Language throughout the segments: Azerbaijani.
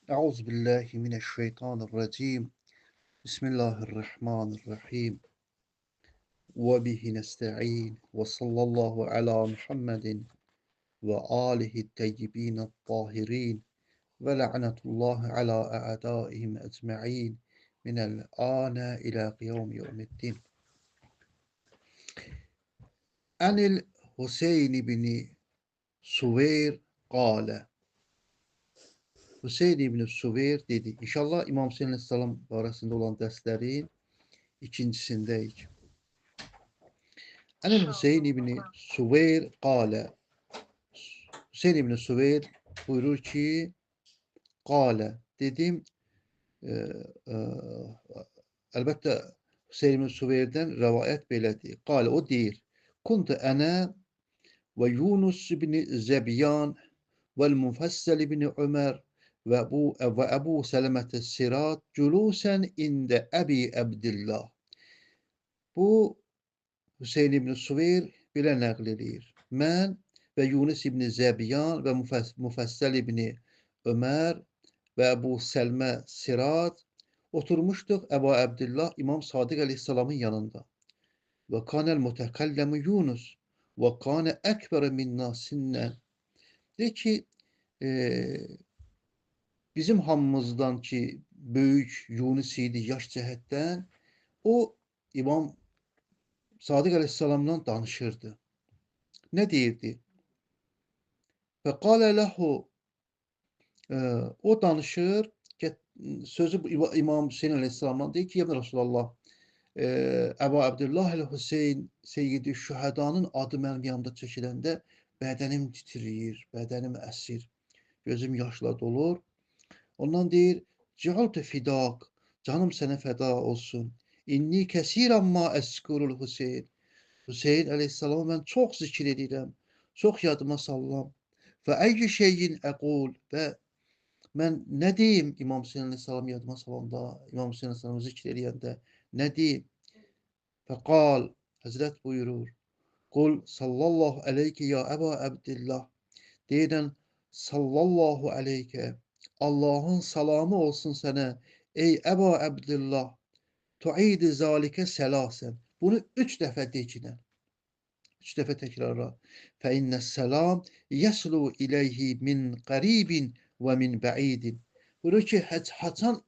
Euzu billahi mineşşeytanirracim. Bismillahirrahmanirrahim. Ve bihi nesta'in. Ve sallallahu ala Muhammedin ve alihi teyyibin tahirin. Ve la'netullahi ala a'daihim ecma'in. Minel ana ila kıyam yevmiddin. Anil Hüseyin ibni Suveyr kâle. Hüseyin ibn Suveyr dedi. İnşallah İmam Hüseyin Aleyhisselam arasında olan derslerin ikincisindeyik. Anil Hüseyin ibn Suveyr kâle. Hüseyin ibn Suveyr buyurur ki kâle dedim e, e, elbette Hüseyin ibn Suveyr'den rivayet belədir. Kâle o deyir. Kuntu ana ve Yunus ibn Zebiyan vel Mufassel ibn Ömer ve Ebu Selemet Sirat culusen inde Ebi Abdillah. Bu Hüseyin ibn Suveyr belə nəql edir. Mən və Yunus ibn Zəbiyan və Müfəssəl ibn Ömər və Əbu Səlmə Sirat oturmuşduq Əbu Əbdillah İmam Sadiq əleyhissalamın yanında. Və kanəl mütəkəlləmü Yunus və kanə əkbərə minna sinnən. Deyir ki, bizim hamımızdan ki, böyük Yunus idi yaş cəhətdən, o İmam Sadiq əleyhissalamdan danışırdı. Nə deyirdi? Və qalə ləhu o danışır, sözü İmam Hüseyin əleyhissalamdan deyir ki, ya Resulallah, Əbu Abdullah el-Hüseyin Seyyid-i Şühədanın adı mənim yanımda çəkiləndə bədənim titriyir, bədənim əsir, gözüm yaşla dolur. Ondan deyir, Cəaltü fidak, canım sənə fəda olsun. İnni kəsirən ma əskurul Hüseyin. Hüseyin əleyhissalamı mən çox zikr edirəm, çox yadıma salıram. Və əyyi şeyin əqul və mən nə deyim İmam Hüseyin əleyhissalam yadıma salanda, İmam Hüseyin əleyhissalamı zikr edəndə nə deyim? Fəqal, Həzrət buyurur, Qul sallallahu aleyke ya Əba Əbdillah, deyən sallallahu aleyke, Allahın salamı olsun sənə, ey Əba Əbdillah, tu'idi zalikə səlasən. Bunu 3 dəfə dekinən. 3 dəfə təkrarla. Fə innəs-səlam yəslu iləyhi min qaribin və min bəidin. Buyurur ki, haçan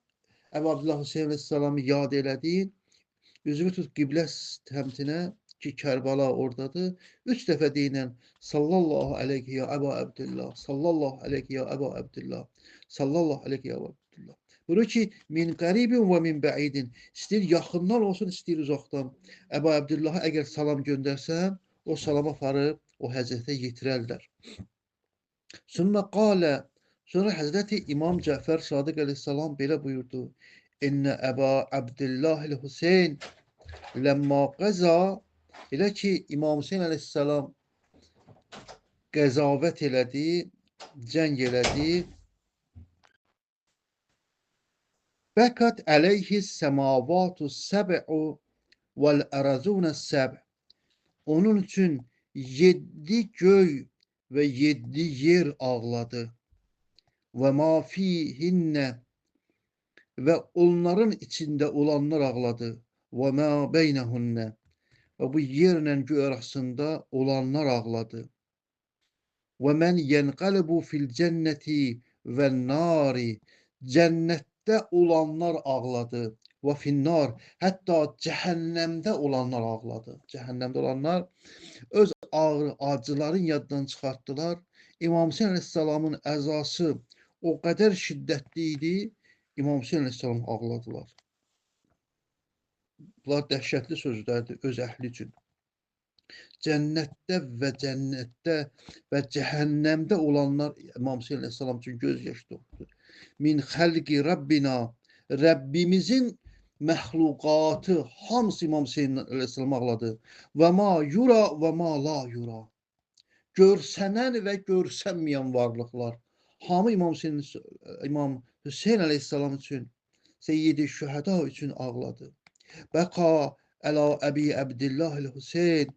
Əbu Abdullah Hüseyin əleyhissalamı yad elədin, üzümü tut qiblə təmtinə ki, Kərbəla oradadır. 3 dəfə deyinən sallallahu aleyhi ya Əbu Abdullah, sallallahu aleyhi ya Əbu Abdullah, sallallahu aleyhi ya Əbu Abdullah. Buyurur ki, min qaribin və min bəidin. İstəyir yaxından olsun, istəyir uzaqdan. Əbu Abdullaha əgər salam göndərsən, o salama aparıb o həzrətə yetirərlər. Sümmə qalə, sonra Həzrəti İmam Cəfər Sadiq əleyhissalam belə buyurdu. İnnə Əba Abdullahil Hüseyin ləmmə qəza, elə ki İmam Hüseyin əleyhissalam qəzavət elədi, cəng elədi. Bəkat əleyhi səmavatu səb'u vəl ərazunə səb'. Onun üçün 7 göy və 7 yer ağladı. Və ma fihinnə və onların içində olanlar ağladı. Və ma beynəhunnə və bu yerlə göy arasında olanlar ağladı. Və mən yənqəlibu fil cənnəti və nari, cənnətdə olanlar ağladı. Və finnar, hətta cəhənnəmdə olanlar ağladı. Cəhənnəmdə olanlar öz acıların yaddan çıxartdılar. İmam Hüseyin əleyhissalamın əzası o qədər şiddətli idi, İmam Hüseyin əleyhissalam ağladılar. Bunlar dəhşətli sözlərdir öz əhli üçün. Cənnətdə və cəhənnəmdə olanlar İmam Hüseyin əleyhissalam üçün göz yaşı tökdü. Min xəlqi Rabbina, Rəbbimizin məxluqatı hamısı İmam Hüseyin əleyhissalam ağladı. Və ma yura və ma la yura. Görsənən və görsənməyən varlıqlar hamı İmam Hüseyin əleyhissalam üçün, Seyyid-i Şühəda üçün ağladı. Bəqa əla Əbi Əbdillah el-Hüseyin.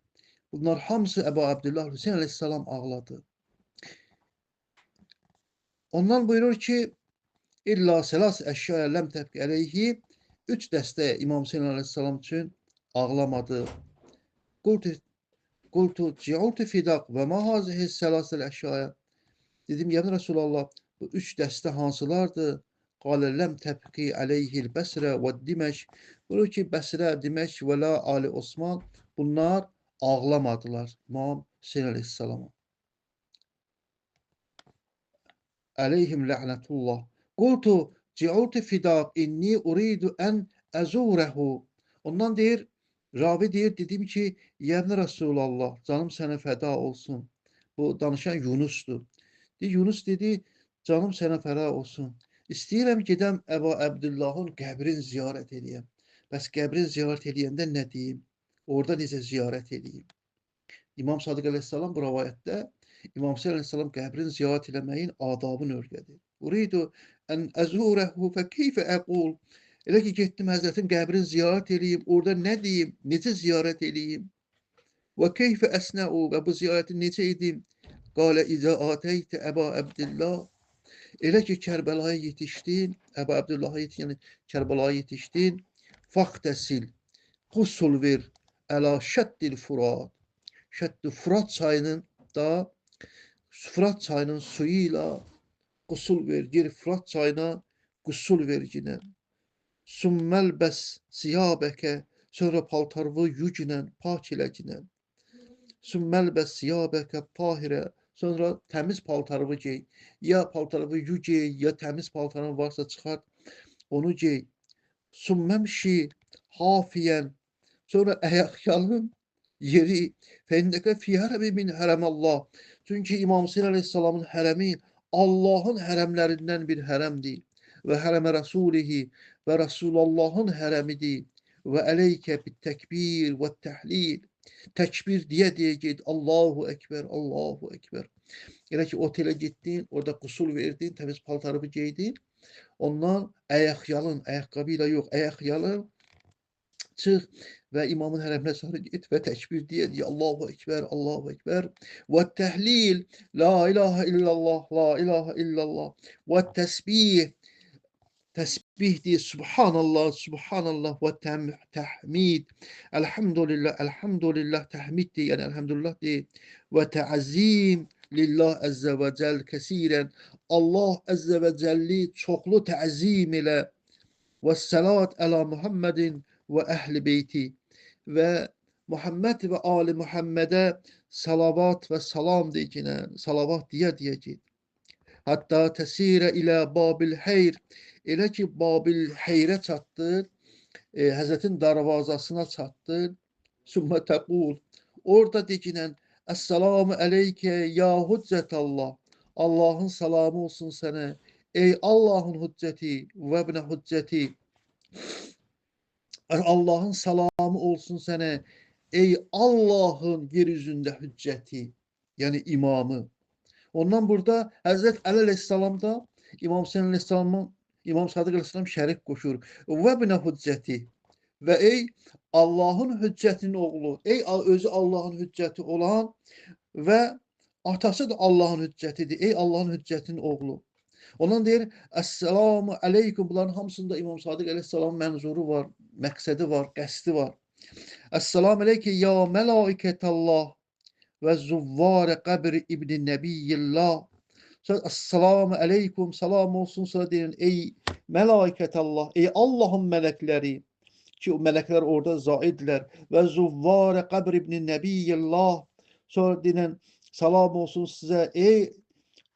Bunlar hamısı Əbu Abdullah Hüseyin əleyhissalam ağladı. Ondan buyurur ki, İlla selas əşyaya ləm təbqi əleyhi. Üç dəstə İmam Hüseyin əleyhissalam üçün ağlamadı. Qultu qultu ci'ultu fidaq və ma hazihi selasel əşyaya. Dedim, ya Resulallah, bu üç dəstə hansılardır? Qalə ləm təbqi əleyhil Bəsrə və Diməşq. Buyurur ki, Bəsrə, Diməşq və la Ali Osman, bunlar ağlamadılar İmam Hüseyin əleyhissalama. Əleyhim lə'nətullah. Qultu ci'ultu fidaq inni uridu ən əzurehu. Ondan deyir, ravi deyir, dedim ki, yəbni Resulallah, canım sənə fəda olsun. Bu danışan Yunusdur. Yunus dedi, canım sənə fəda olsun. İstəyirəm gedəm Əba Əbdullahın qəbrin ziyarət edeyim. Bəs qəbrin ziyarət edəyəndə nə deyim? Orada necə ziyarət edeyim? İmam Sadiq əleyhissalam bu rivayətdə İmam Hüseyin əleyhissalam qəbrin ziyarət eləməyin adabını öyrədir. Uridu ən əzurehu fə keyfə əqul. Elə ki, getdim Həzrətin qəbrin ziyarət edeyim, orada nə deyim, necə ziyarət edeyim? Və keyfə əsnəu və bu ziyarəti necə edeyim? Qalə izə atəytə Əba Əbdillah. Elə ki, Kərbəlaya yetişdin, Əba Əbdullah'a yetişdin, yəni Kərbəlaya yetişdin, faxtəsil, qusul ver, əla şəddil furat. Şəddi Fırat çayının da Fırat çayının suyuyla qusul ver, gir Fırat çayına qusul verginə. Summəl bəs siyabəkə, sonra paltarvı yücinən, pak eləginən. Summəl bəs siyabəkə tahirə, sonra təmiz paltarvı gey. Ya paltarvı yu gey, ya təmiz paltarın varsa çıxart, onu gey. Summəmşi hafiyən, sonra ayaqyalın yeri. Fəndəkə fiyərəbi min hərəməllah. Çünki İmam Hüseyin əleyhissalamın hərəmi Allahın hərəmlərindən bir hərəmdir. Və hərəmə rəsulihi və Rasullahın hərəmidir. Və əleykə bit təkbir və təhlil. Təkbir deyə get. Allahu Ekber, Allahu Ekber. Elə ki, otelə getdin, orada qusul verdin, təmiz paltarını geydin. Ondan ayaqyalın, ayaqqabı ilə yox, ayaqyalın çıx və imamın hərəminə sarı get və təkbir deyə Allahu Ekber, Allahu Ekber. Və təhlil, la ilahe illallah, la ilahe illallah. Və təsbih, təsbih deyə Subhanallah, Subhanallah. Və təhmid, elhamdülillah, elhamdülillah, təhmid deyə, yəni elhamdülillah deyə. Və təazim lillah əzzə və cəl kəsirən. Allah əzzə və cəlli çoxlu təzim elə. Və səlat əla Muhammedin və əhli beyti. Və Muhammed və ali Muhammedə salavat və salam deyəcəklər, salavat deyə get. Hətta təsirə ilə Babil Heyr, elə ki, Babil Heyrə çatdır, Həzrətin darvazasına çatdır, sümmə təqul, orada deyəcəklər, Əssalamu əleykə ya hüccətəllah, Allahın salamı olsun sənə, ey Allahın hüccəti və ibnə hüccəti, Allahın salamı olsun sənə, ey Allahın yeryüzündə hüccəti, yəni imamı. Ondan burada Həzrət Əli əleyhissalam da İmam Hüseyin əleyhissalamın, İmam Sadiq əleyhissalam şərik qoşur. Və binə hüccəti və ey Allahın hüccətinin oğlu, ey özü Allahın hüccəti olan və atası da Allahın hüccətidir, ey Allahın hüccətinin oğlu. Ondan deyir, Əssalamu əleykum, bunların hamısında İmam Sadiq əleyhissalamın mənzuru var, məqsədi var, qəsdi var. Əssalamu əleyke ya mələikətəllah və zuvvarə qəbri ibn Nəbiyyillah. Əssalamu əleykum, salam olsun sana deyin, ey mələikətəllah, ey Allahın mələkləri, ki o mələklər orada zaidlər, və zuvvarə qəbri ibn Nəbiyyillah, sonra deyilən, salam olsun sizə, ey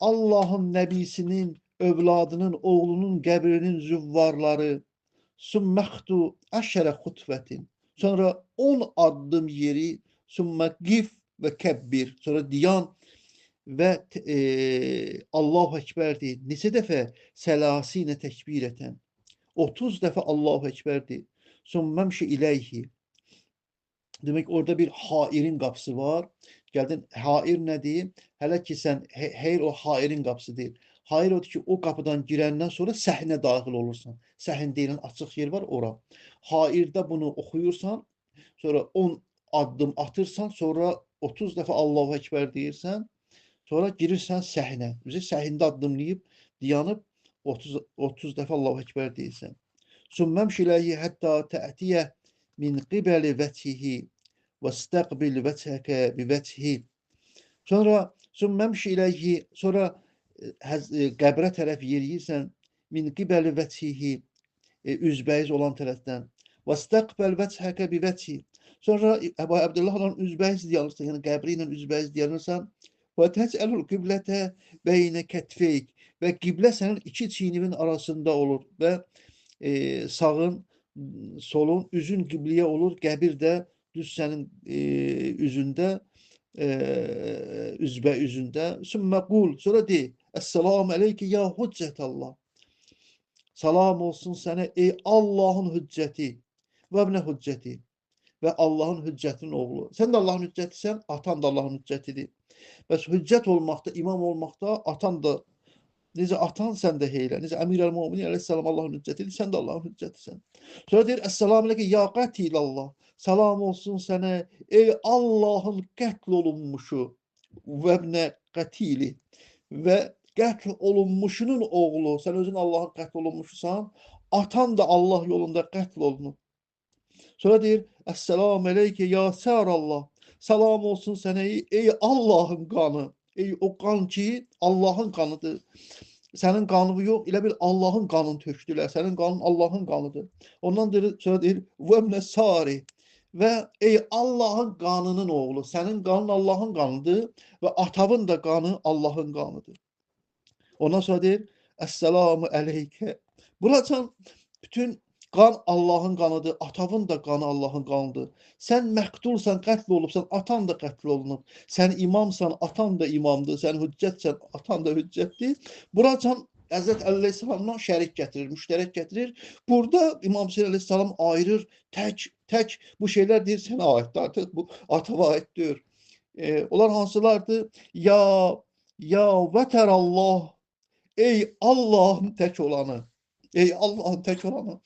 Allahın nəbisinin, övladının, oğlunun qəbrinin züvvarları, sümməxtu əşərə xutbətin, sonra 10 addım yeri, sümmə qif və kəbbir, sonra diyan və Allahu Ekber deyil. Neçə dəfə sələsinə təkbir etən, 30 dəfə Allahu Ekber deyil. Sümməmşi iləyhi. Demək, orada bir hairin qapısı var. Gəldin, hair nədir? Hələ ki, sən, heyr o hairin qapısı deyil. Hair odur ki, o qapıdan girəndən sonra səhnə daxil olursan. Səhin deyilən açıq yer var, ora. Hairdə bunu oxuyursan, sonra 10 addım atırsan, sonra 30 dəfə Allahu Ekber deyirsən, sonra girirsən səhnə. Səhində addımlayıb, dayanıb, 30 dəfə Allahu Ekber deyirsən. Sümmemşi ilayhi hatta ta'tiye min qibali vecihi ve istaqbil vecheke bi vechihi. Sonra sümmemşi ilayhi, sonra qəbrə tərəf yeriyirsən, min qibali vecihi, üzbəyiz olan tərəfdən. Və istaqbal vecheke bi vechihi. Sonra Əbu Abdullahla üzbəyiz deyirsən, yəni qəbri ilə üzbəyiz deyirsən. Və tec'alul qiblete beyne ketfeyk, və qiblə sənin iki çiyninin arasında olur və sağın, solun, üzün qibliyə olur, qəbir də düz sənin üzündə, üzbə üzündə. Sümmə qul, sonra de, Esselamu aleyke ya hüccətallah. Salam olsun sənə ey Allahın hüccəti və ibnə hüccəti və Allahın hüccətinin oğlu. Sən də Allahın hüccətisən, atan da Allahın hüccətidir. Bəs hüccət olmaqda, imam olmaqda atan da, necə atan sən də heylə, necə Əmir-əl-Müminin əleyhissalam Allahın hüccətidir, sən də Allahın hüccətisən. Sonra deyir, Esselamu aleyke ya qatilallah. Salam olsun sənə ey Allahın qətl olunmuşu və ibnə qatili və qətl olunmuşunun oğlu. Sən özün Allahın qətl olunmuşusan, atan da Allah yolunda qətl olunub. Sonra deyir, Esselamu aleyke ya sərallah. Salam olsun sənə ey Allahın qanı. Ey o qan ki Allahın qanıdır. Sənin qanını yox, elə bil Allahın qanını tökdülər. Sənin qanın Allahın qanıdır. Ondan sonra deyir, vəmnə sari. Və ey Allahın qanının oğlu. Sənin qanın Allahın qanıdır və atavın da qanı Allahın qanıdır. Ondan sonra deyir, Esselamu aleyke. Buracan bütün qan Allahın qanıdır, atavın da qanı Allahın qanıdır. Sən məqtulsan, qətl olubsan, atan da qətl olunub. Sən imamsan, atan da imamdır. Sən hüccətsən, atan da hüccətdir. Buracan Həzrət Əleyhisselamdan şərik gətirir, müştərək gətirir. Burada İmam Hüseyin Əleyhisselam ayırır, tək bu şeylər deyir, sənə aiddir, artıq bu atava aiddir. Onlar hansılardır? Ya vətərallah, ey Allahın tək olanı. Ey Allahın tək olanı.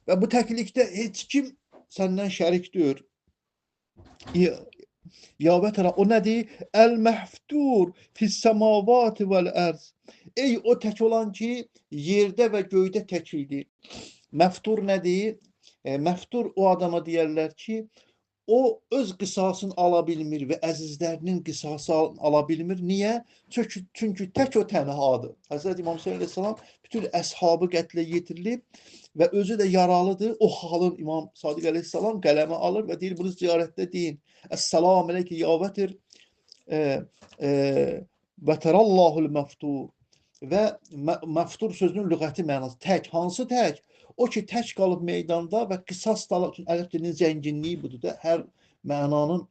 Və bu təklikdə heç kim səndən şərik deyir. Ya vətərə, o nədir? Əl-məhftur fis-səmavati vəl-ərz. Ey o tək olan ki, yerdə və göydə təkildir. Məftur nədir? Məftur o adama deyərlər ki, o öz qisasını ala bilmir və əzizlərinin qisasını ala bilmir. Niyə? Çünki tək o tənhadır. Həzrət İmam Hüseyin Əleyhisselam bütün əshabı qətlə yetirilib və özü də yaralıdır. O halın İmam Sadiq Əleyhisselam qələmə alır və deyir, bunu ziyarətdə deyin. Esselamu aleyke ya vətir vətərallahul məftur. Və məftur sözünün lüğəti mənası tək. Hansı tək? O ki, tək qalıb meydanda və qisas talab üçün əlif dilinin zənginliyi budur da. Hər mənanın,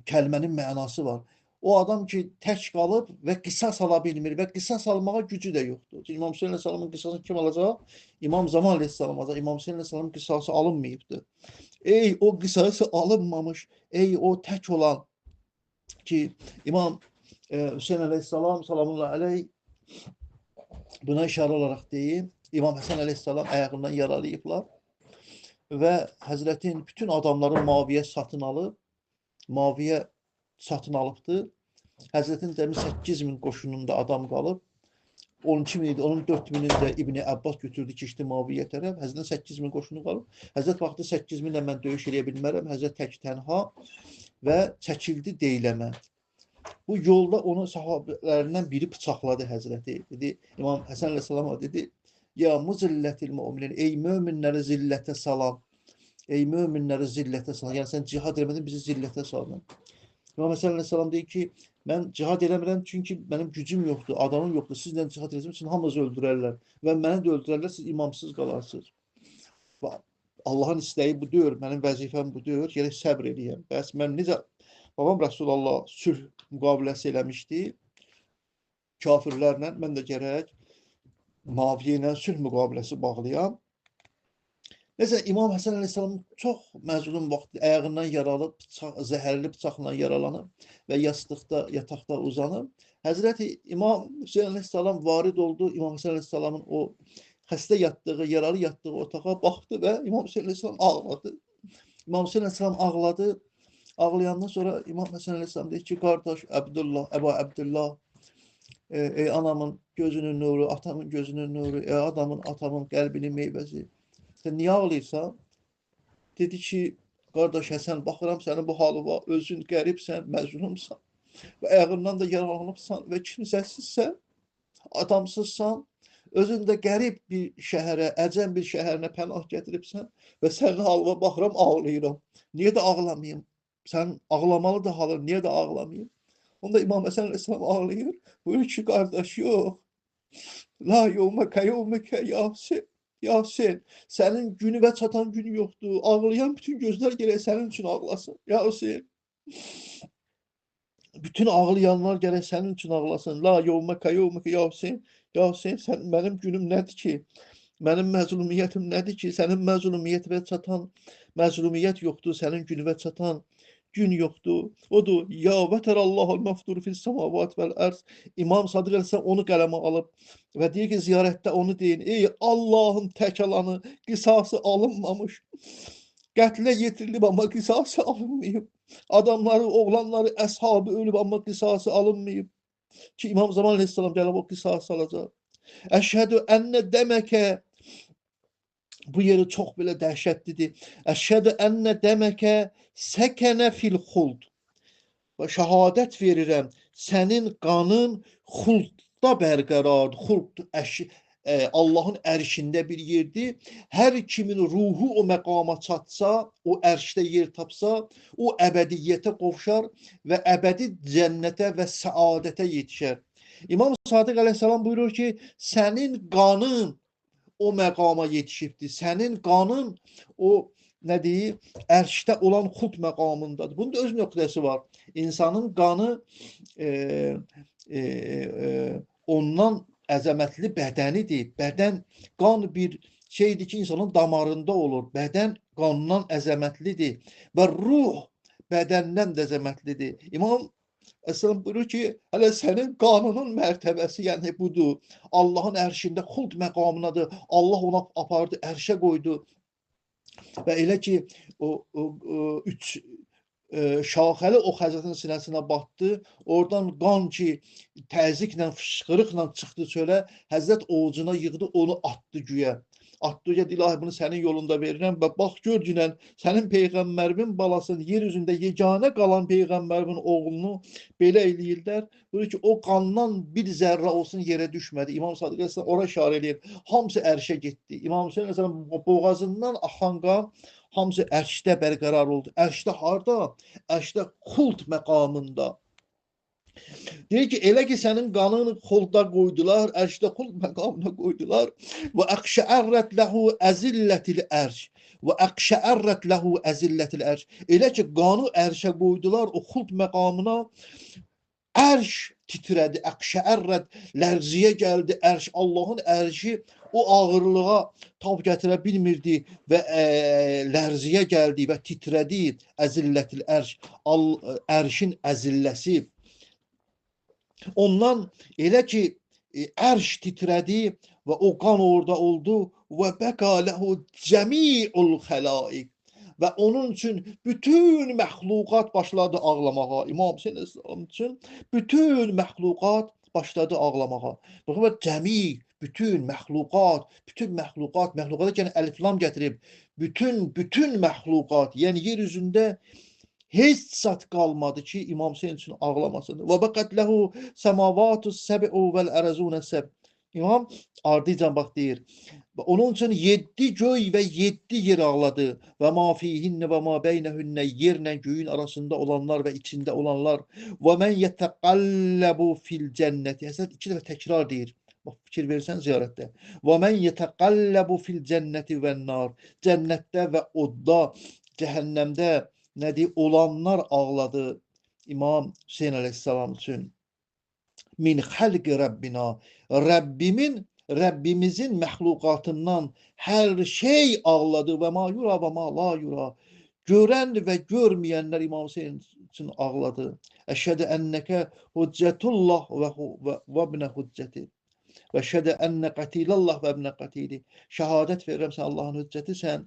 kəlmənin mənası var. O adam ki, tək qalıb və qisas ala bilmir və qisas almağa gücü də yoxdur. İmam Hüseyin Əleyhisselamın qisasını kim alacaq? İmam Zaman Əleyhisselam alacaq. İmam Hüseyin Əleyhisselamın qisası alınmayıbdır. Ey o qisası alınmamış, ey o tək olan ki, İmam Hüseyin Əleyhisselam salamullah aleyh buna işarə olaraq deyim. İmam Həsən Əleyhisselam ayağından yaralayıblar və Həzrətin bütün adamları Maviyə satın alıb, Maviyə satın alıbdır. Həzrətin dəmi 8000 qoşununda adam qalıb. 12.000 idi, onun 4.000'ini də İbn Abbas götürdü, keçdi Maviyə tərəf. Həzrətin 8000 qoşunu qalıb. Həzrət vaxtı 8000 ilə mən döyüş eləyə bilmərəm. Həzrət tək tənha və çəkildi Deyləmə. Bu yolda onun sahabələrindən biri bıçaqladı Həzrəti. Dedi, İmam Həsən Əleyhisselam dedi, ya muzillətil müminlər, ey möminləri zillətə salam. Ey möminləri zillətə salam. Yəni sən cihad eləmədin, bizi zillətə saldın. İmam Həsən Əleyhisselam deyir ki, mən cihad eləmirəm çünki mənim gücüm yoxdur, adamım yoxdur. Sizlə cihad eləsəm, sizin hamınızı öldürərlər. Və məni də öldürərlər, siz imamsız qalarsınız. Allahın istəyi bu deyir, mənim vəzifəm bu deyir, gələk səbr eləyəm. Bəs mən necə, babam Rəsulullah sülh müqaviləsi eləmişdi kafirlərlə, mən də gərək Maviyə ilə sülh müqaviləsi bağlayam. Mesela İmam Həsən Əleyhisselam çox məzlum vaxtı ayağından yaralıb, zəhərli bıçaqla yaralanıb və yastıqda, yataqda uzanıb. Həzrəti İmam Hüseyin Əleyhisselam varid oldu. İmam Həsən Əleyhisselamın o xəstə yatdığı, yaralı yatdığı otağa baxdı və İmam Hüseyin Əleyhisselam ağladı. İmam Hüseyin Əleyhisselam ağladı. Ağlayandan sonra İmam Həsən Əleyhisselam dedi ki, qardaş Əbdullah, Əbu Əbdullah, ey anamın gözünün nuru, atamın gözünün nuru, ey adamın, atamın qəlbinin meyvəsi. Sən niyə ağlayırsan? Dedi ki, qardaş Həsən, baxıram sənin bu halıva, özün qəribsən, məzlumsan və ayağından da yaralanıbsan və kimsəsizsən, adamsızsan, özün də qərib bir şəhərə, əcəm bir şəhərinə pənah gətiribsən və sənin halına baxıram, ağlayıram. Niyə də ağlamayım? Sən ağlamalı da halın, niyə də ağlamayım? Onda İmam Həsən əleyhissalam ağlayır. Buyur ki, qardaş, yox. La yevmeke yevmeke Yasin. Yasin, sənin günü və çatan günü yoxdur. Ağlayan bütün gözlər gərək sənin üçün ağlasın. Yasin. Bütün ağlayanlar gərək sənin üçün ağlasın. La yevmeke yevmeke Yasin. Yasin, sən mənim günüm nədir ki? Mənim məzlumiyyətim nədir ki? Sənin məzlumiyyətinə çatan məzlumiyyət yoxdur, sənin günüvə çatan gün yoxdur. Odur, ya vətərallahul məfdur fil semavat vəl ərz. İmam Sadiq Əleyhisselam onu qələmə alıb və deyir ki, ziyarətdə onu deyin. Ey Allahın tək alanı, qisası alınmamış. Qətlə yetirilib, amma qisası alınmayıb. Adamları, oğlanları, əshabı ölüb, amma qisası alınmayıb. Ki İmam Zaman Aleyhisselam gəlib o qisası alacaq. Əşhədü ənnə deməkə, bu yeri çox belə dəhşətlidir. Əşhədü ənnə deməkə səkənə fil xuld. Və şəhadət verirəm, sənin qanın xuldda bərqərardır. Xuld Allahın ərşində bir yerdir. Hər kimin ruhu o məqama çatsa, o ərşdə yer tapsa, o əbədiyyətə qovşar və əbədi cənnətə və səadətə yetişər. İmam Sadiq Əleyhisselam buyurur ki, sənin qanın o məqama yetişibdir. Sənin qanın o nə deyir, ərşdə olan xud məqamındadır. Bunun da öz nöqtəsi var. İnsanın qanı ondan əzəmətli bədənidir. Bədən, qan bir şeydir ki, insanın damarında olur. Bədən qanından əzəmətlidir və ruh bədəndən də əzəmətlidir. İmam Əsələm buyurur ki, hələ sənin qanının mərtəbəsi, yəni budur. Allahın ərşində xuld məqamınadır. Allah ona apardı, ərşə qoydu. Və elə ki, o üç şaxəli o Həzrətin sinəsinə batdı. Oradan qan ki, təzyiqlə, fışqırıqla çıxdı çölə. Həzrət ovucuna yığdı, onu atdı güyə. Atdı ki, ilahi bunu sənin yolunda verirəm və bax gör günən sənin peyğəmbərimin balasını, yer üzündə yeganə qalan peyğəmbərimin oğlunu belə eləyirlər. Buyur ki, o qandan bir zərrə olsun yerə düşmədi. İmam Sadiq Əleyhisselam ora işarə eləyir. Hamısı ərşə getdi. İmam Hüseyin Əleyhisselam boğazından axan qan hamısı ərşdə bərqərar oldu. Ərşdə harda? Ərşdə xuld məqamında. Deyir ki, elə ki sənin qanını xulda qoydular, ərşdə xuld məqamına qoydular. Və əqşəərrət ləhu əzillətil ərş. Və əqşəərrət ləhu əzillətil ərş. Elə ki, qanı ərşə qoydular, o xuld məqamına ərş titrədi, əqşəərrət, lərziyə gəldi ərş. Allahın ərşi o ağırlığa tab gətirə bilmirdi və lərziyə gəldi və titrədi. Əzillətil ərş, ərşin əzilləsi. Ondan elə ki, ərş titrədi və o qan orada oldu və bəqa ləhu cəmi'ul xəlaik. Və onun üçün bütün məxluqat başladı ağlamağa. İmam Hüseyin Əleyhisselam üçün bütün məxluqat başladı ağlamağa. Baxın, cəmi, bütün məxluqat, məxluqata yəni əliflam gətirib. Bütün məxluqat, yəni yer üzündə heç zat qalmadı ki, İmam Hüseyin üçün ağlamasın. Və bəqət ləhu səmavatus səb'u vəl ərəzunə səb. İmam ardıcan bax deyir. Onun üçün 7 göy və 7 yer ağladı. Və ma fihinnə və ma beynəhünnə, yerlə göyün arasında olanlar və içində olanlar. Və mən yətəqalləbu fil cənnəti. Həsrət 2 dəfə təkrar deyir. Bax, fikir versən ziyarətdə. Və mən yətəqalləbu fil cənnəti və nar. Cənnətdə və odda, cəhənnəmdə nədir? Olanlar ağladı İmam Hüseyin Əleyhisselam üçün. Min xəlqi Rəbbina. Rəbbimizin məxluqatından hər şey ağladı və ma yura və ma la yura. Görən və görməyənlər İmam Hüseyin üçün ağladı. Əşhədə ennəkə hüccətullah və ibnə hüccəti. Və əşhədə ennə qatilallah və ibnə qatili. Şəhadət verirəm, sən Allahın hüccətisən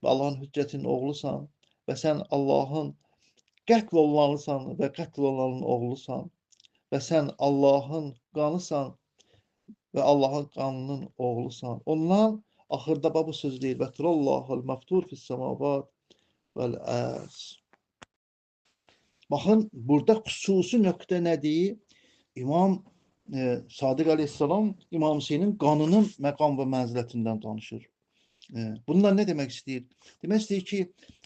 və Allahın hüccətinin oğlusan. Və sən Allahın qətl olunanısan və qətl olunanın oğlusan. və sən Allahın qanısan və Allahın qanının oğlusan. Ondan axırda bu söz deyir: və Allahul məftur fis semavat vəl ərz. Baxın, burada xüsusi nöqtə nədir? İmam Sadiq Aleyhisselam İmam Hüseynin qanının məqam və mənzilətindən danışır. Bunlar nə demək istəyir? Demək istəyir ki,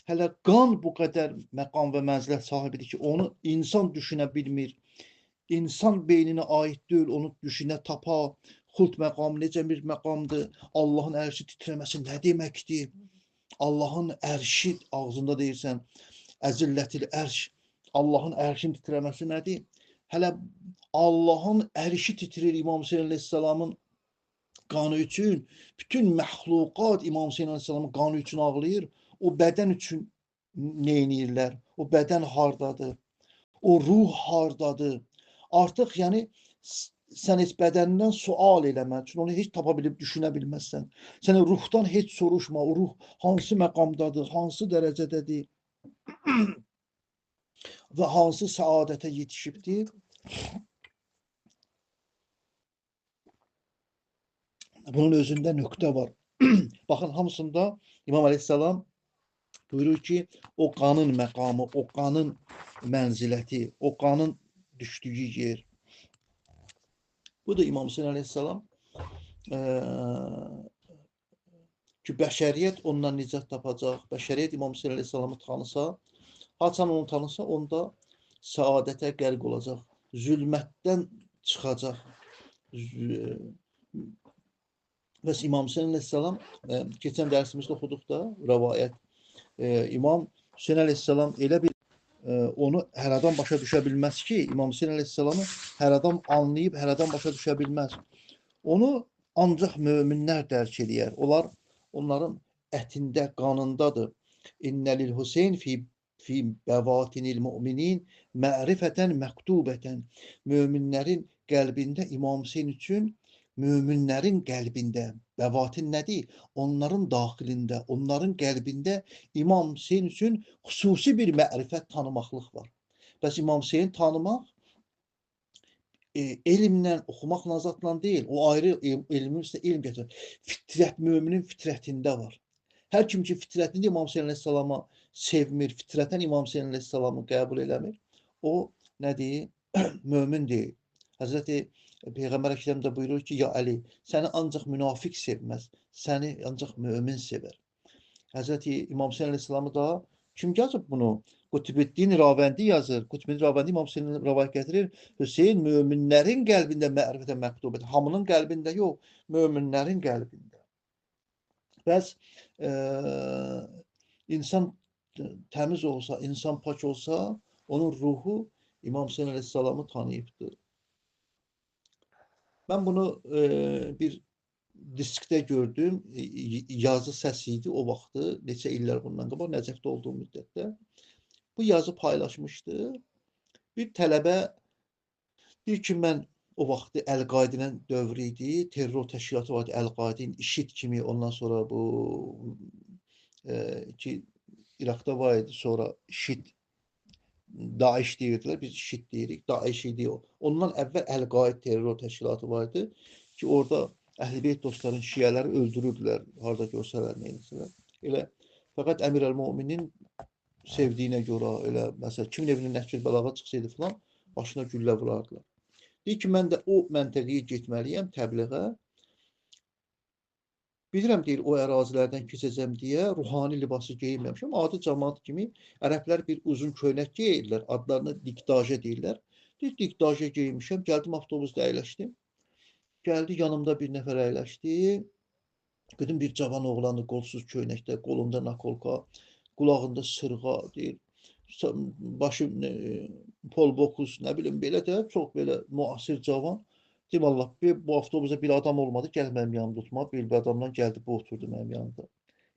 hələ qan bu qədər məqam və mənzilət sahibidir ki, onu insan düşünə bilmir. İnsan beyninə aid deyil, onu düşünə tapa. Xuld məqamı necə bir məqamdır? Allahın ərşi titrəməsi nə deməkdir? Allahın ərşi ağzında deyirsən, əzillətil ərş. Allahın ərşin titrəməsi nədir? Hələ Allahın ərşi titrir İmam Hüseyin Aleyhisselamın qanı üçün. Bütün məxluqat İmam Hüseyin Aleyhisselamın qanı üçün ağlayır. O bədən üçün neynirlər? O bədən hardadır? O ruh hardadır? Artıq yəni sən heç bədənindən sual eləmək üçün onu heç tapa bilib düşünə bilməzsən. Sən ruhdan heç soruşma. O ruh hansı məqamdadır, hansı dərəcədədir və hansı səadətə yetişibdir? Bunun özündə nöqtə var. Baxın, hamısında İmam Aleyhisselam buyurur ki, o qanın məqamı, o qanın mənziləti, o qanın düşdüyü yer. Bu da İmam Hüseyin Aleyhisselam ki, bəşəriyyət ondan nicat tapacaq. Bəşəriyyət İmam Hüseyin Aleyhisselamı tanısa, haçan onu tanısa, onda səadətə qərq olacaq. Zülmətdən çıxacaq. Bəs İmam Hüseyin Aleyhisselam, keçən dərsimizdə oxuduq da, rəvayət. İmam Hüseyin Aleyhisselam elə bir onu hər adam başa düşə bilməz ki, İmam Hüseyin Aleyhisselamı hər adam anlayıb, hər adam başa düşə bilməz. Onu ancaq möminlər dərk edir. Onlar, onların ətində, qanındadır. İnnəlil Hüseyin fi bəvatinil müminin mərifətən məktubətən. Möminlərin qəlbində İmam Hüseyin üçün, möminlərin qəlbində, bəvatin nədir? Onların daxilində, onların qəlbində İmam Hüseyin üçün xüsusi bir mərifət, tanımaqlıq var. Bəs İmam Hüseyin tanımaq elmlə, oxumaqla, zatla deyil. O ayrı elmin üstə elm gətirir. Fitrət, müminin fitrətində var. Hər kim ki fitrətində İmam Hüseyin Aleyhisselama sevmir, fitrətən İmam Hüseyin Aleyhisselamı qəbul eləmir, o nədir? Mömin deyil. Həzrəti Peyğəmbər Əkrəm də buyurur ki, ya Əli, səni ancaq münafiq sevməz, səni ancaq mömin sevər. Həzrəti İmam Hüseyin Aleyhisselamı da kim yazıb bunu? Qutbuddin Ravəndi yazır. Qutbuddin Ravəndi İmam Hüseynin rəvayət gətirir. Hüseyin möminlərin qəlbində mərifətə məktub edir. Hamının qəlbində yox, möminlərin qəlbində. Bəs insan təmiz olsa, insan pak olsa, onun ruhu İmam Hüseyin Aleyhisselamı tanıyıbdır. Ben bunu bir diskdə gördüm, yazı səsi idi o vaxtı, neçə illər bundan qabaq, Nəcəfdə olduğum müddətdə. Bu yazı paylaşmışdı. Bir tələbə deyir ki, mən o vaxtı Əl-Qaidinin dövrü idi, terror təşkilatı vardı, Əl-Qaidin, IŞİD kimi, ondan sonra bu ki, İraqda var idi, sonra IŞİD, Daesh deyirdilər, biz IŞİD deyirik, Daesh idi o. Ondan əvvəl Əl-Qaid terror təşkilatı vardı ki, orada Əhl-i dostların şiələri öldürürdülər, harada görsələr, neyləsələr. Elə fəqət Əmir əl-Müminin sevdiyinə görə, elə məsələn, kimin evinin nəhkil bəlağa çıxsaydı filan, başına güllə vurardılar. Deyir ki, mən də o məntəqəyə getməliyəm, təbliğə. Bilirəm, deyir, o ərazilərdən keçəcəm deyə ruhani libası geyinməmişəm. Adi cəmaat kimi ərəblər bir uzun köynək geyirlər, adlarını dikdaja deyirlər. Deyir, dikdaja geyinmişəm, gəldim avtobusda əyləşdim. Gəldi, yanımda bir nəfər əyləşdi. Dedim, bir cavan oğlanı qolsuz köynəkdə, qolunda nakolka, qulağında sırğa, deyir, başı polbokus, nə bilim, belə də, çox belə müasir cavan. Deyim, Allah, bu avtobusa bir adam olmadı, gəl mənim yanımda tutma. Bir adamdan gəldi, bu oturdu mənim yanımda.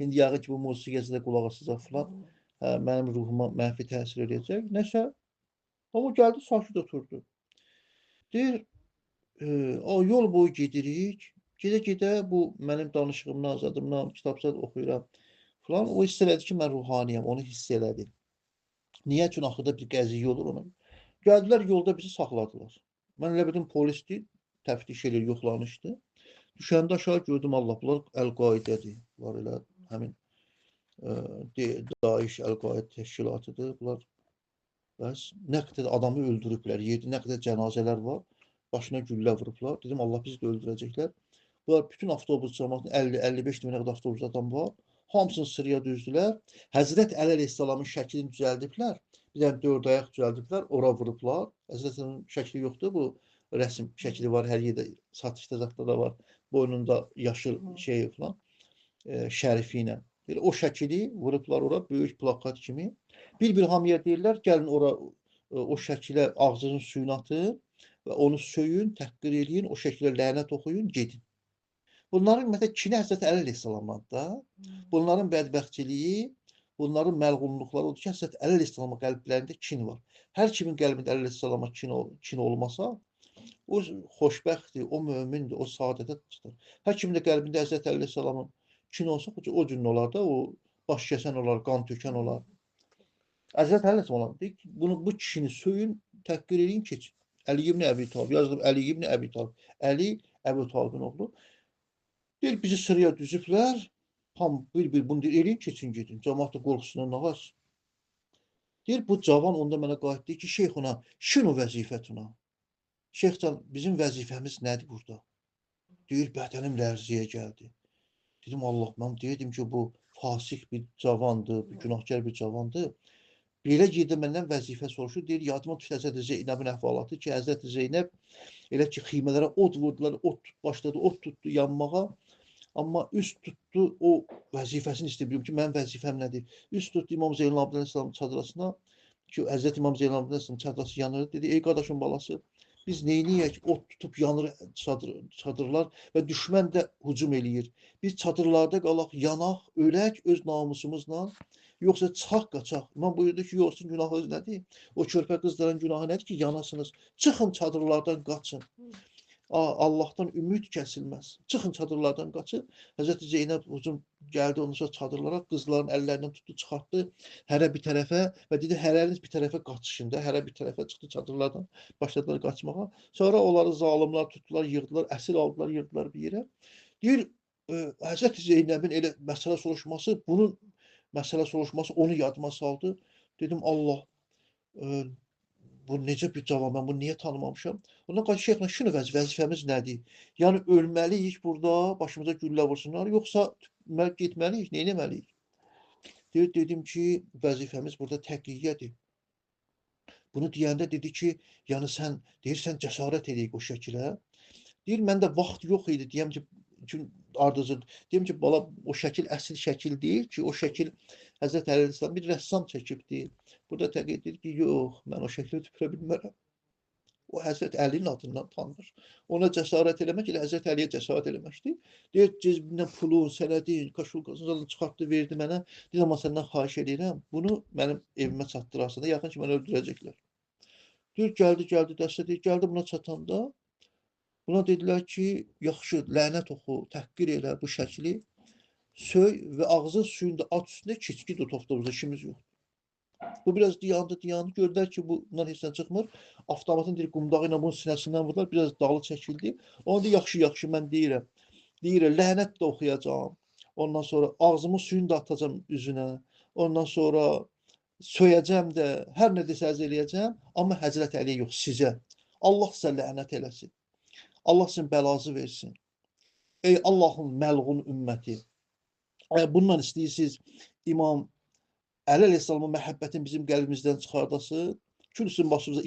İndi yağı ki, bu musiqiyyəsi də qulağa sızaq filan, mənim ruhuma mənfi təsir edəcək. Nəsə, amma gəldi, sakit oturdu. Deyir, o yol boyu gedirik. Gedə-gedə bu mənim danışığımdan, zadımdan, kitabsat oxuyuram falan. O hiss elədi ki, mən ruhaniyəm, onu hiss elədi. Niyə üçün axırda bir qəziyyə olur ona? Gəldilər, yolda bizi saxladılar. Mən elə bildim polisdir, təftiş eləyir, yoxlanışdı. Düşəndə aşağı gördüm, Allah, bunlar Əl-Qaidədir. Bunlar elə həmin Daeş, Əl-Qaid təşkilatıdır. Bunlar bəs nə qədər adamı öldürüblər, yerdə nə qədər cənazələr var, başına güllə vurublar. Dedim, Allah, bizi də öldürəcəklər. Bunlar bütün avtobus cəmaatının 50-55 min qədər avtobus adam var. Hamısını sıraya düzdülər. Həzrət Əli əleyhissalamın şəklini düzəldiblər. Bir dənə 4 ayaq düzəldiblər, ora vurublar. Həzrət Əlinin şəkli yoxdur, bu rəsm şəkli var, hər yerdə satışda da var. Boynunda yaşıl şey falan, şərifi ilə. O şəkili vurublar ora, böyük plakat kimi. Bir hamıya deyirlər, gəlin ora o şəkilə ağzının suyunu atın və onu söyün, təhqir eləyin, o şəkilə lənət oxuyun, gedin. Bunların ümumiyyətlə kini Həzrət Əli əleyhissalamdan da, bunların bədbəxtçiliyi, bunların məlğunluqları odur ki, Həzrət Əli əleyhissalamın qəlblərində kin var. Hər kimin qəlbində Əli əleyhissalama kin olmasa, o xoşbəxtdir, o mömindir, o saadətə çıxır. Hər kimin də qəlbində Həzrət Əli əleyhissalamın kin olsa, o cür olar da, o baş kəsən olar, qan tökən olar. Həzrət Əli əleyhissalam deyir ki, bu kişini söyün, təhqir edin, keçin. Əli ibn Əbi Talib, yazılıb Əli ibn Əbi Talib. Əli Əbu Talibin oğlu. Deyir, bizi sıraya düzüblər, tam bir bunu deyir, eləyin, keçin, gedin. Cəmaat da qorxusundan nağaz. Deyir, bu cavan onda mənə qayıt deyir ki, şeyx ona, şunu vəzifətuna. Şeyxcan, bizim vəzifəmiz nədir burada? Deyir, bədənim lərziyə gəldi. Dedim, Allah, mən deyirdim ki, bu fasik bir cavandır, bir günahkar bir cavandır. Belə girdi məndən vəzifə soruşur, deyir, yadıma düşdü Həzrət Zeynəbin əhvalatı ki, Həzrət Zeynəb elə ki, xiymələrə od vurdular, başladı, od tutdu yanmağa. Amma üst tutdu, o vəzifəsini istəyir ki, mənim vəzifəm nədir? Üst tutdu İmam Zeynal Abidin Əsəlamın çadırasına ki, Həzrət İmam Zeynal Abidin Əsəlamın çadırası yanırdı. Dedi, ey qardaşın balası, biz neyniyək? Od tutub yanır çadırlar və düşmən də hücum eləyir. Biz çadırlarda qalaq, yanaq, ölək öz namusumuzla, yoxsa çıxaq, qaçaq. İmam buyurdu ki, yoxsun günahınız nədir? O körpə qızların günahı nədir ki, yanasınız? Çıxın çadırlardan, qaçın. Allahdan ümid kəsilməz. Çıxın çadırlardan qaçın. Həzrət Zeynəb hücum gəldi ondan sonra çadırlara, qızların əllərindən tutdu, çıxartdı hərə bir tərəfə və dedi, hərəniz bir tərəfə qaçışın da. Hərə bir tərəfə çıxdı çadırlardan, başladılar qaçmağa. Sonra onları zalimlər tutdular, yığdılar, əsir aldılar, yığdılar bir yerə. Deyir, Həzrət Zeynəbin elə məsələ soruşması, bunun məsələ soruşması onu yadıma saldı. Dedim, Allah, bu necə bir cavan, mən bunu niyə tanımamışam? Ondan qaç şeyxlə, şunu vəzifəmiz nədir? Yəni, ölməliyik burada, başımıza güllə vursunlar, yoxsa getməliyik, nə eləməliyik? Dedim ki, vəzifəmiz burada təqiyyədir. Bunu deyəndə dedi ki, yəni sən, deyirsən, cəsarət edəyik o şəkilə. Deyir, məndə vaxt yox idi, deyəm ki, ardıcı, deyim ki, bala, o şəkil əsl şəkil deyil ki, o şəkil Həzrət Əli əleyhissalam bir rəssam çəkibdir. Burada təqiq edir ki, yox, mən o şəkli tüpürə bilmərəm. O Həzrət Əlinin adından tanınır. Ona cəsarət eləmək elə Həzrət Əliyə cəsarət eləməkdir. Deyir, cizbindən pulun, sənədin, kaşulkasını çıxartdı, verdi mənə. Deyir, amma səndən xahiş edirəm, bunu mənim evimə çatdırarsan da, yaxın ki, mənə öldürəcəklər. Deyir, gəldi, dəstə deyir, gəldi buna çatanda, buna dedilər ki, yaxşı, lənət oxu, təhqir elə bu şəkli, söy və ağzın suyunda at üstündə keçki tut avtobusa, işimiz yoxdur. Bu biraz dayandı, gördülər ki, bundan heç nə çıxmır. Avtomatın deyir, qumdağı ilə bunun sinəsindən vurdular, biraz dalı çəkildi. Ona da yaxşı, mən deyirəm, lənət də oxuyacağam. Ondan sonra ağzımın suyunu da atacağım üzünə. Ondan sonra söyəcəm də, hər nə desəz eləyəcəm, amma Həzrət Əliyə yox, sizə. Allah sizə lənət eləsin. Allah sizin bəlazı versin. Ey Allahın məlğun ümməti. Bundan istəyirsiniz İmam Əli əleyhissalamın məhəbbətini bizim qəlbimizdən çıxardası, kürsün başımıza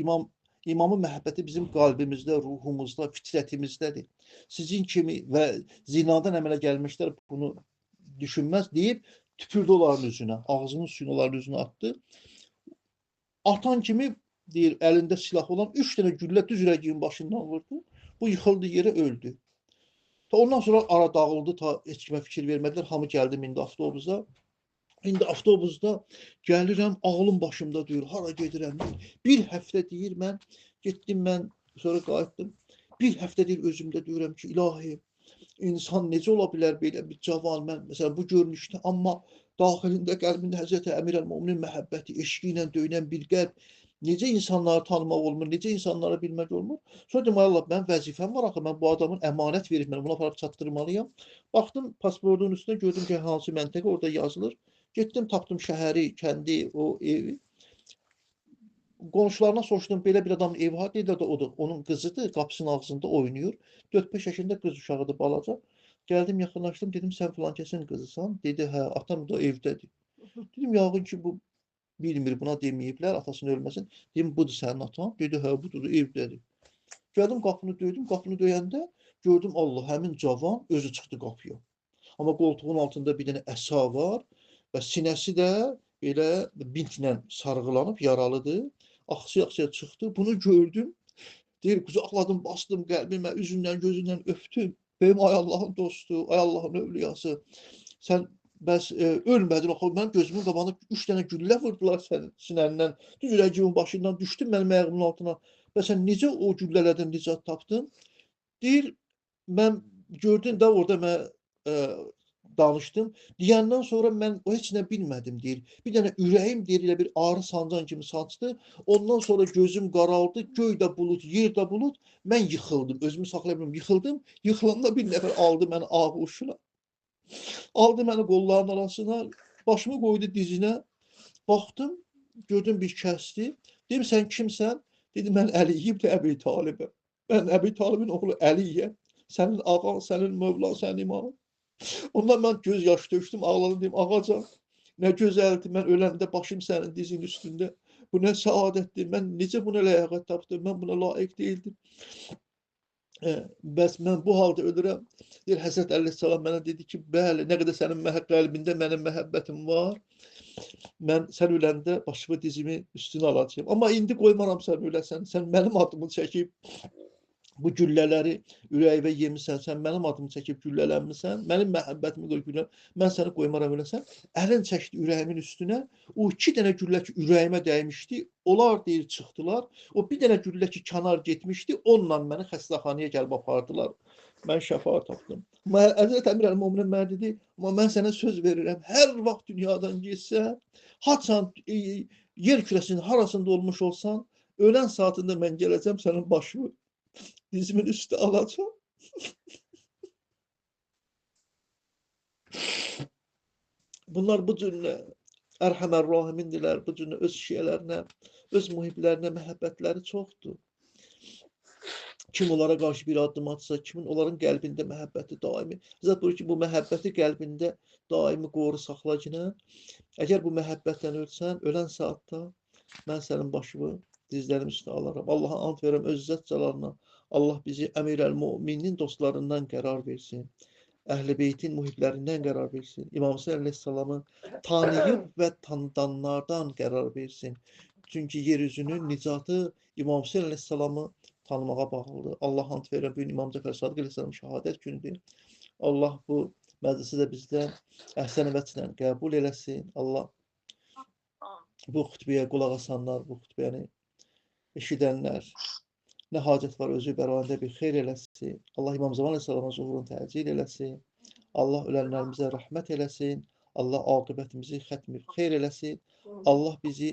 İmamın məhəbbəti bizim qalbimizdə, ruhumuzda, fitrətimizdədir. Sizin kimi və zinadan əmələ gəlmişlər bunu düşünməz deyib, tüpürdü onların üzünə, ağzının suyunu onların üzünə atdı. Atan kimi, deyir, əlində silah olan 3 dənə güllə düz ürəyin başından vurdu. Bu yıxıldı yerə, öldü. Ondan sonra ara dağıldı, heç kimə fikir vermədilər, hamı gəldi, mindi avtobusa. İndi avtobusda gəlirəm, ağlım başımda deyir, hara gedirəm, bir həftə deyir, mən getdim, mən sonra qayıtdım, bir həftə deyir, özümdə deyirəm ki, ilahi, insan necə ola bilər belə bir cavan, mən məsələn bu görünüşdə, amma daxilində, qəlbində Həzrəti Əmir əl-Müminin məhəbbəti, eşqi ilə döyünən bir qəlb, Necə insanları tanımaq olmur, necə insanları bilmək olmur. Sonra dedim, ay Allah, mənim vəzifəm var axı, mən bu adamın əmanət verib, mən bunu aparıb çatdırmalıyam. Baxdım, pasportun üstünə gördüm ki, hansı məntəqə orada yazılır. Getdim, tapdım şəhəri, kəndi, o evi. Qonşularına soruşdum, belə bir adamın evi var, dedilər də odur. Onun qızıdır, qapısının ağzında oynayır. 4-5 yaşında qız uşağıdır, balaca. Gəldim, yaxınlaşdım, dedim, sən filan kəsin qızısan? Dedi, hə, atam da evdədir. Dedim, yəqin ki, bu bilmir, buna deməyiblər, atasının ölməsin. Dedim, budur sənin atan? Dedi, hə, budur, evdədir. Gəldim, qapını döydüm, qapını döyəndə gördüm, Allah, həmin cavan özü çıxdı qapıya. Amma qoltuğun altında bir dənə əsa var və sinəsi də belə bintlə sarğılanıb, yaralıdır. Axsaya-axsaya çıxdı. Bunu gördüm. Deyir, qucaqladım, bastım qəlbimə, üzündən, gözündən öpdüm. Deyim, ay Allahın dostu, ay Allahın övliyası. Sən bəs ölmədin, axı mənim gözümün qabağında 3 dənə güllə vurdular sənin sinəndən. Düz ürəcimin başından düşdün mənim ayağımın altına. Və sən necə o güllələrdən nicat tapdın? Deyir, mən gördün də orada mən danışdım. Deyəndən sonra mən o heç nə bilmədim deyir. Bir dənə ürəyim deyir elə bir ağrı sancan kimi sancdı. Ondan sonra gözüm qaraldı, göy də bulut, yer də bulut. Mən yıxıldım, özümü saxlaya bilmirəm, yıxıldım. Yıxılanda bir nəfər aldı məni ağuşuna. Aldı məni qollarının arasına, başımı qoydu dizinə. Baxdım, gördüm bir kəsdi. Dedim, sən kimsən? Dedi, mən Əliyim də Əbi Talibəm. Mən Əbi Talibin oğlu Əliyəm. Sənin ağan, sənin mövlan, sənin imamın. Ondan mən göz yaşı tökdüm, ağladım, dedim, ağacan, nə gözəldir, mən öləndə başım sənin dizin üstündə. Bu nə səadətdir, mən necə buna ləyaqət tapdım, mən buna layiq deyildim. Bəs mən bu halda ölürəm. Deyir, Həzrət Əleyhisselam mənə dedi ki, bəli, nə qədər sənin qəlbində mənim məhəbbətim var. Mən sən öləndə başımı dizimi üstünə alacağım. Amma indi qoymaram sən öləsən. Sən mənim adımı çəkib bu güllələri ürəyimə yemisən, sən mənim adımı çəkib güllələnmisən, mənim məhəbbətimi qoy güllə, mən səni qoymaram öləsən. Əlin çəkdi ürəyimin üstünə, o 2 dənə güllə ki, ürəyimə dəymişdi, onlar deyir, çıxdılar. O bir dənə güllə ki, kənar getmişdi, onunla məni xəstəxanaya gəlib apardılar. Mən şəfa tapdım. Həzrət Əmir Əl-Möminin mənə dedi, amma mən sənə söz verirəm, hər vaxt dünyadan getsən, haçan yer kürəsinin harasında olmuş olsan, ölən saatında mən gələcəm sənin başını dizimin üstü alacağım. Bunlar bu cür Ərhəmər Rahimindirlər, bu cür öz şiyələrinə, öz mühiblərinə məhəbbətləri çoxdur. Kim onlara qarşı bir addım atsa, kimin onların qəlbində məhəbbəti daimi. Zət buyurur ki, bu məhəbbəti qəlbində daimi qoru saxla ki, əgər bu məhəbbətdən ölsən, ölən saatda mən sənin başımı dizlərim üstə alaram. Allaha ant verirəm öz izzət cəlalına. Allah bizi Əmir Əl-Möminin dostlarından qərar versin. Əhl-i Beytin mühiblərindən qərar versin. İmam Hüseyn Əleyhisselamı tanıyıb və tanıdanlardan qərar versin. Çünki yeryüzünün nicatı İmam Hüseyn Əleyhisselamı tanımağa bağlıdır. Allah ant verirəm, bugün İmam Cəfər Sadiq Əleyhisselam şəhadət günüdür. Allah bu məclisi də bizdən əhsən vəçlə qəbul eləsin. Allah bu xütbəyə qulaq asanlar, bu xütbəni eşidənlər, nə hacət var özü bərabəndə bir xeyr eləsin. Allah İmam Zaman Əleyhisselamın zuhurunu təcil eləsin. Allah ölənlərimizə rəhmət eləsin. Allah aqibətimizi xətmi xeyr eləsin. Allah bizi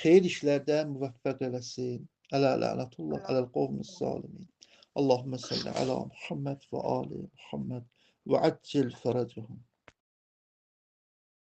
xeyir işlərdə müvəffəq eləsin. Ələ lənətullah ələl qovmis zalimin. Allahümmə salli alə Muhammed və ali Muhammed və əccil fərəcəhum.